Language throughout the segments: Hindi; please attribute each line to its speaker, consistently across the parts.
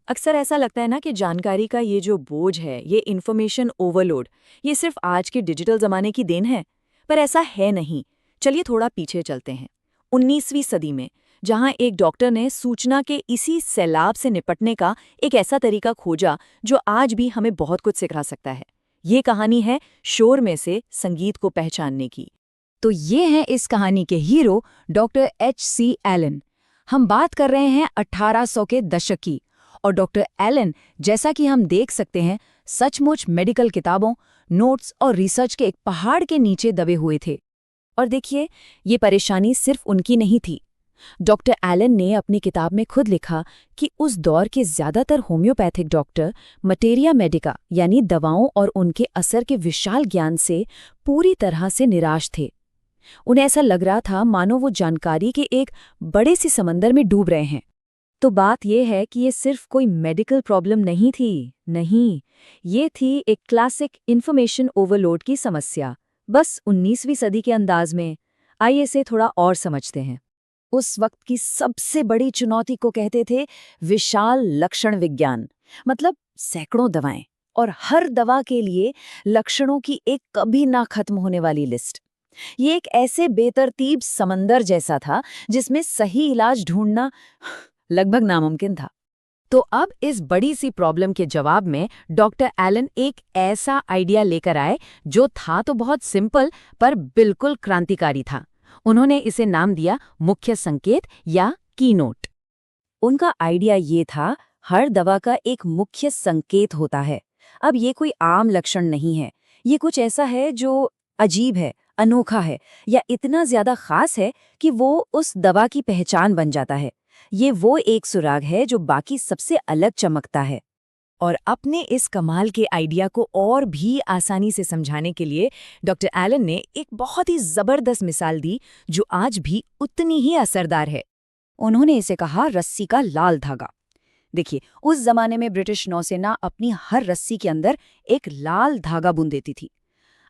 Speaker 1: अक्सर ऐसा लगता है ना कि जानकारी का ये जो बोझ है, ये इन्फॉर्मेशन ओवरलोड, ये सिर्फ आज के डिजिटल जमाने की देन है। पर ऐसा है नहीं। चलिए थोड़ा पीछे चलते हैं। 19वीं सदी में, जहां एक डॉक्टर ने सूचना के इसी सैलाब से निपटने का एक ऐसा तरीका खोजा जो आज भी हमें बहुत कुछ सिखा सकता है। ये कहानी है शोर में से संगीत को पहचानने की।
Speaker 2: तो ये हैं इस कहानी के हीरो, डॉक्टर H.C. एलन। हम बात कर रहे हैं 1800 के दशक की। और डॉक्टर एलन, जैसा कि हम देख सकते हैं, सचमुच मेडिकल किताबों, नोट्स और रिसर्च के एक पहाड़ के नीचे दबे हुए थे।
Speaker 1: और देखिए, ये परेशानी सिर्फ उनकी नहीं थी। डॉक्टर एलन ने अपनी किताब में खुद लिखा कि उस दौर के ज्यादातर होम्योपैथिक डॉक्टर मटेरिया मेडिका यानी दवाओं और उनके असर के विशाल ज्ञान से पूरी तरह से निराश थे। उन्हें ऐसा लग रहा था मानो वो जानकारी के एक बड़े सी समंदर में डूब रहे हैं। तो बात यह है कि ये सिर्फ कोई मेडिकल प्रॉब्लम नहीं थी। नहीं, ये थी एक क्लासिक इन्फॉर्मेशन ओवरलोड की समस्या, बस 19वीं सदी के अंदाज में। आइए इसे थोड़ा और समझते हैं। उस वक्त की सबसे बड़ी चुनौती को कहते थे विशाल लक्षण विज्ञान। मतलब सैकड़ों दवाएं और हर दवा के लिए लक्षणों की एक कभी ना खत्म होने वाली लिस्ट। ये एक ऐसे बेतरतीब समंदर जैसा था जिसमें सही इलाज ढूंढना लगभग नामुमकिन था। तो अब इस बड़ी सी प्रॉब्लम के जवाब में डॉक्टर एलन एक ऐसा आइडिया लेकर आए जो था तो बहुत सिंपल पर बिल्कुल क्रांतिकारी था। उन्होंने इसे नाम दिया मुख्य संकेत या कीनोट। उनका आइडिया ये था, हर दवा का एक मुख्य संकेत होता है। अब ये कोई आम लक्षण नहीं है, ये कुछ ऐसा है जो अजीब है, अनोखा है या इतना ज्यादा खास है कि वो उस दवा की पहचान बन जाता है। ये वो एक सुराग है जो बाकी सबसे अलग चमकता है। और अपने इस कमाल के आइडिया को और भी आसानी से समझाने के लिए डॉक्टर एलन ने एक बहुत ही जबरदस्त मिसाल दी जो आज भी उतनी ही असरदार है। उन्होंने इसे कहा रस्सी का लाल धागा। देखिए, उस जमाने में ब्रिटिश नौसेना अपनी हर रस्सी के अंदर एक लाल धागा बुन देती थी।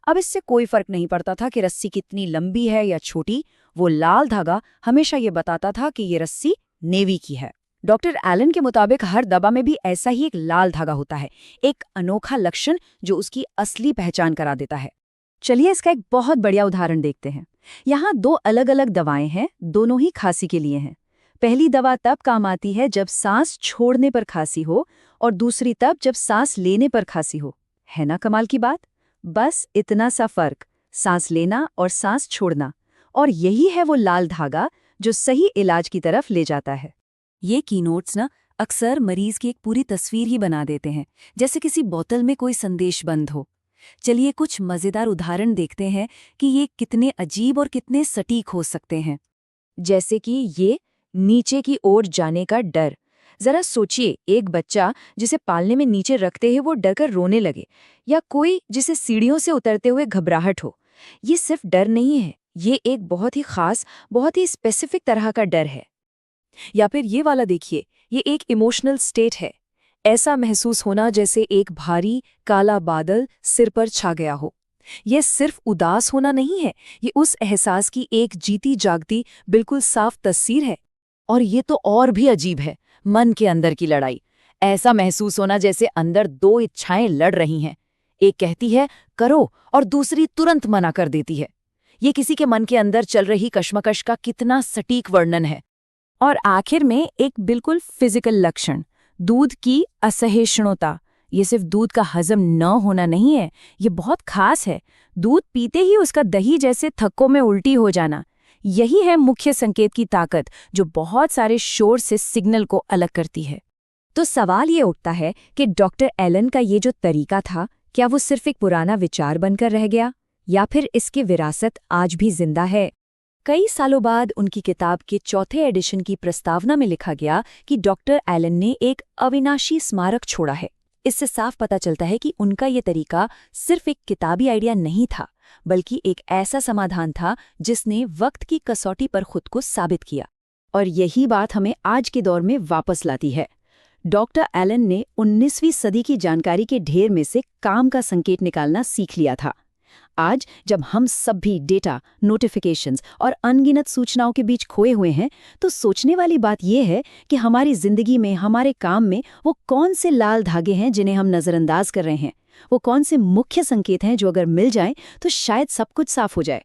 Speaker 1: अब इससे कोई फर्क नहीं पड़ता था कि रस्सी कितनी लंबी है या छोटी, वो लाल धागा हमेशा ये बताता था कि ये रस्सी नेवी की है। डॉक्टर एलन के मुताबिक हर दवा में भी ऐसा ही एक लाल धागा होता है, एक अनोखा लक्षण जो उसकी असली पहचान करा देता है। चलिए इसका एक बहुत बढ़िया उदाहरण देखते हैं। यहाँ दो अलग अलग दवाएं हैं, दोनों ही खांसी के लिए हैं। पहली दवा तब काम आती है जब सांस छोड़ने पर खांसी हो और दूसरी तब जब सांस लेने पर खांसी हो। है ना कमाल की बात? बस इतना सा फर्क, सांस लेना और सांस छोड़ना। और यही है वो लाल धागा जो सही इलाज की तरफ ले जाता है। ये कीनोट्स ना अक्सर मरीज की एक पूरी तस्वीर ही बना देते हैं, जैसे किसी बोतल में कोई संदेश बंद हो। चलिए कुछ मजेदार उदाहरण देखते हैं कि ये कितने अजीब और कितने सटीक हो सकते हैं। जैसे कि ये नीचे की ओर जाने का डर। जरा सोचिए, एक बच्चा जिसे पालने में नीचे रखते ही वो डरकर रोने लगे, या कोई जिसे सीढ़ियों से उतरते हुए घबराहट हो। ये सिर्फ डर नहीं है, ये एक बहुत ही खास, बहुत ही स्पेसिफिक तरह का डर है। या फिर ये वाला देखिए, ये एक इमोशनल स्टेट है। ऐसा महसूस होना जैसे एक भारी काला बादल सिर पर छा गया हो। ये सिर्फ उदास होना नहीं है, ये उस एहसास की एक जीती जागती बिल्कुल साफ तस्वीर है। और ये तो और भी अजीब है, मन के अंदर की लड़ाई। ऐसा महसूस होना जैसे अंदर दो इच्छाएं लड़ रही हैं। एक कहती है करो और दूसरी तुरंत मना कर देती है। ये किसी के मन के अंदर चल रही कश्मकश का कितना सटीक वर्णन है। और आखिर में एक बिल्कुल फिजिकल लक्षण, दूध की असहिष्णुता। ये सिर्फ दूध का हजम न होना नहीं है, ये बहुत खास है। दूध पीते ही उसका दही जैसे थक्कों में उल्टी हो जाना। यही है मुख्य संकेत की ताकत जो बहुत सारे शोर से सिग्नल को अलग करती है। तो सवाल ये उठता है कि डॉक्टर एलन का ये जो तरीका था, क्या वो सिर्फ एक पुराना विचार बनकर रह गया या फिर इसकी विरासत आज भी जिंदा है? कई सालों बाद उनकी किताब के चौथे एडिशन की प्रस्तावना में लिखा गया कि डॉक्टर एलन ने एक अविनाशी स्मारक छोड़ा है। इससे साफ पता चलता है कि उनका ये तरीका सिर्फ एक किताबी आइडिया नहीं था, बल्कि एक ऐसा समाधान था जिसने वक्त की कसौटी पर खुद को साबित किया। और यही बात हमें आज के दौर में वापस लाती है। डॉक्टर एलन ने 19वीं सदी की जानकारी के ढेर में से काम का संकेत निकालना सीख लिया था। आज जब हम सब भी डेटा, नोटिफिकेशंस और अनगिनत सूचनाओं के बीच खोए हुए हैं, तो सोचने वाली बात यह है कि हमारी जिंदगी में, हमारे काम में वो कौन से लाल धागे हैं जिन्हें हम नज़रअंदाज कर रहे हैं। वो कौन से मुख्य संकेत हैं जो अगर मिल जाएं तो शायद सब कुछ साफ हो जाए।